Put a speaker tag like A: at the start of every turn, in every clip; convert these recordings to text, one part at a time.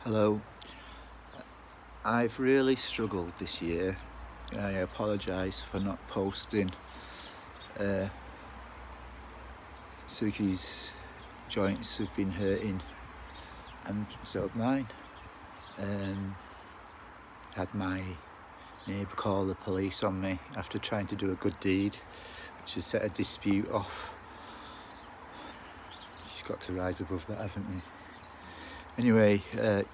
A: Hello. I've really struggled this year. I apologise for not posting. Suki's joints have been hurting, and so have mine. Had my neighbour call the police on me after trying to do a good deed, which has set a dispute off. She's got to rise above that, haven't we? Anyway, the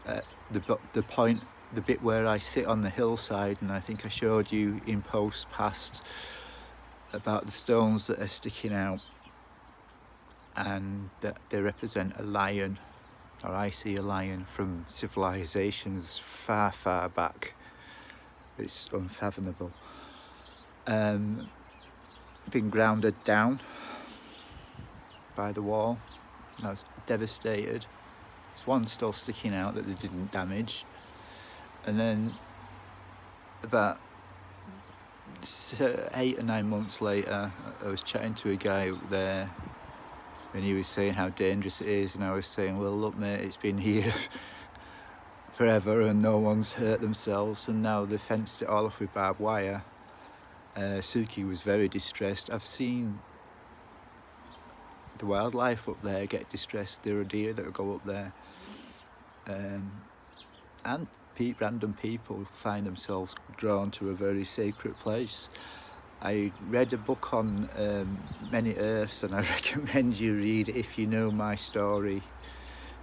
A: bit where I sit on the hillside, and I think I showed you in post past about the stones that are sticking out and that they represent a lion, or I see a lion from civilizations far, far back. It's unfathomable. Been grounded down by the wall. I was devastated. There's one still sticking out that they didn't damage. And then about 8 or 9 months later, I was chatting to a guy up there, and he was saying how dangerous it is, and I was saying, well, look mate, it's been here forever and no one's hurt themselves, and now they've fenced it all off with barbed wire. Suki was very distressed. I've seen the wildlife up there get distressed. There are deer that go up there, and random people find themselves drawn to a very sacred place. I read a book on many earths, and I recommend you read it. If you know my story,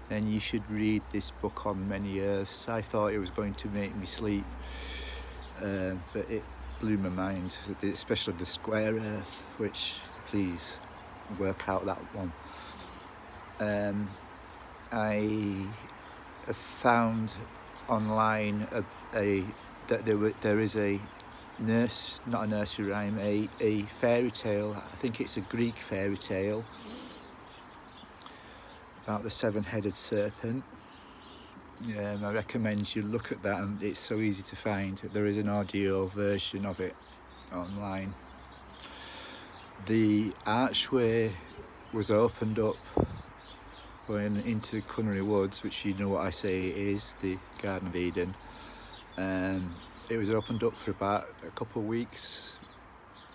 A: then you should read this book on many earths. I thought it was going to make me sleep, but it blew my mind, especially the square earth, which, please work out that one. I have found online that there is a not a nursery rhyme, a fairy tale. I think it's a Greek fairy tale about the seven-headed serpent. I recommend you look at that, and it's so easy to find. There is an audio version of it online. The archway was opened up going into Cunnery Woods, which you know what I say it is, the Garden of Eden. It was opened up for about a couple of weeks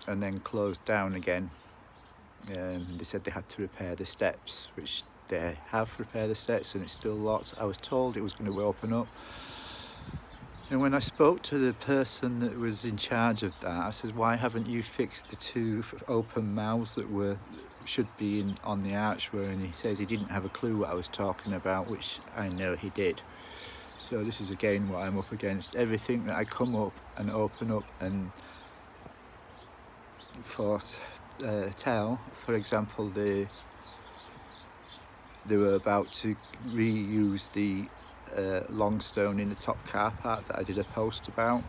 A: and then closed down again. They said they had to repair the steps, which they have repaired the steps, and it's still locked. I was told it was going to open up. And when I spoke to the person that was in charge of that, I said, why haven't you fixed the two open mouths that should be on the archway? And he says he didn't have a clue what I was talking about, which I know he did. So this is again what I'm up against. Everything that I come up and open up and tell, for example, they were about to reuse the long stone in the top car park that I did a post about.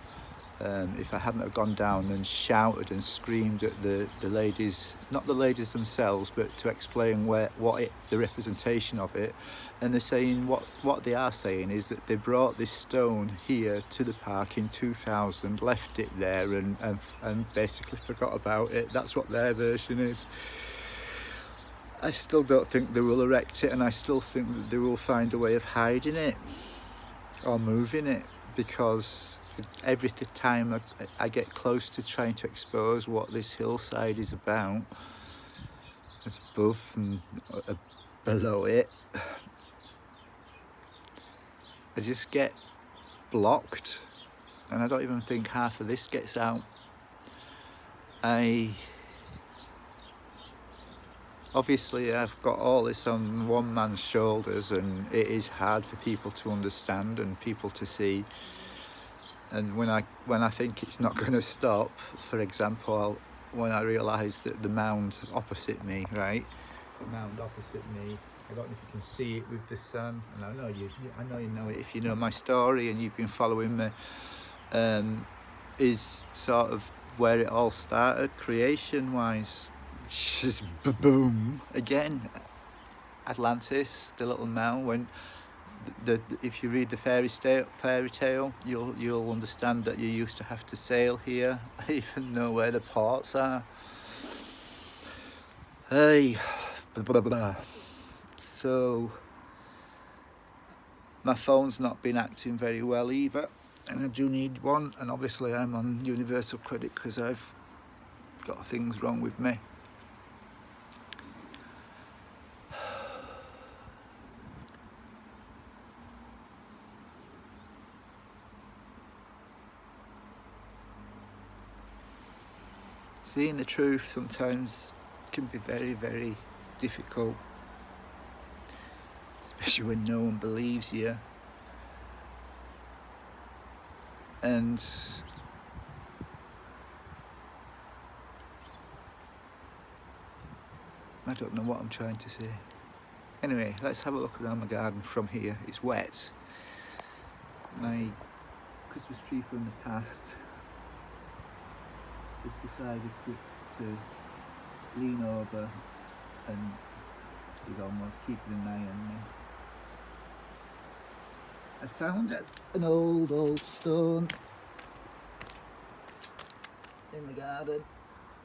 A: If I hadn't have gone down and shouted and screamed at the ladies, not the ladies themselves, but to explain the representation of it, and they're saying what they are saying is that they brought this stone here to the park in 2000, left it there, and basically forgot about it. That's what their version is. I still don't think they will erect it, and I still think that they will find a way of hiding it or moving it, because every time I get close to trying to expose what this hillside is about, as above and below it, I just get blocked, and I don't even think half of this gets out. Obviously, I've got all this on one man's shoulders, and it is hard for people to understand and people to see. And when I think it's not going to stop, for example, when I realise that the mound opposite me, right? The mound opposite me, I don't know if you can see it with the sun, and I know you know it if you know my story and you've been following me, is sort of where it all started, creation-wise. Just boom again. Atlantis, the little mound. When if you read the fairy tale, you'll understand that you used to have to sail here, even know where the ports are. Hey, blah, blah, blah. So My phone's not been acting very well either, and I do need one, and obviously I'm on universal credit because I've got things wrong with me. Seeing the truth sometimes can be very, very difficult, especially when no one believes you. And I don't know what I'm trying to say. Anyway, let's have a look around my garden from here. It's wet. My Christmas tree from the past has decided to lean over and is almost keeping an eye on me. I found an old stone in the garden,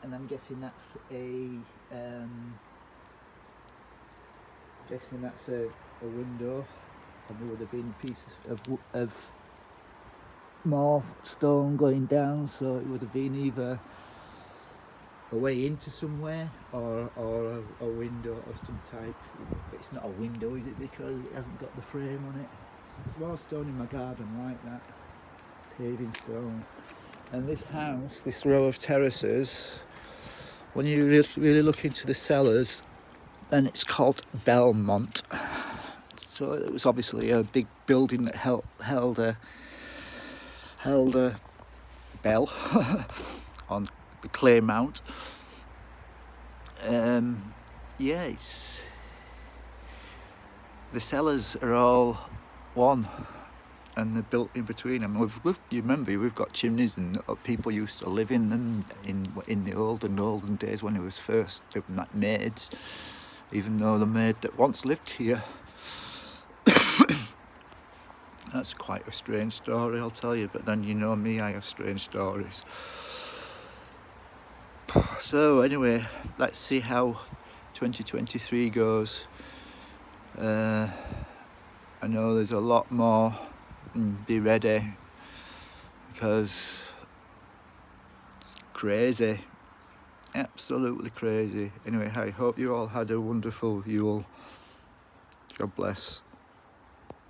A: and I'm guessing that's a window, and there would have been pieces of more stone going down, so it would have been either a way into somewhere or a window of some type. But it's not a window, is it, because it hasn't got the frame on it? There's more stone in my garden like that, paving stones. And this house, this row of terraces, when you really look into the cellars, and it's called Belmont. So it was obviously a big building that held a bell on the clay mount. Yeah, the cellars are all one, and they're built in between them. You remember, we've got chimneys, and people used to live in them in the olden days when it was first made. Even though the maid that once lived here. That's quite a strange story, I'll tell you, but then you know me, I have strange stories. So anyway, let's see how 2023 goes. I know there's a lot more, and be ready, because it's crazy. Absolutely crazy. Anyway, I hope you all had a wonderful Yule. God bless.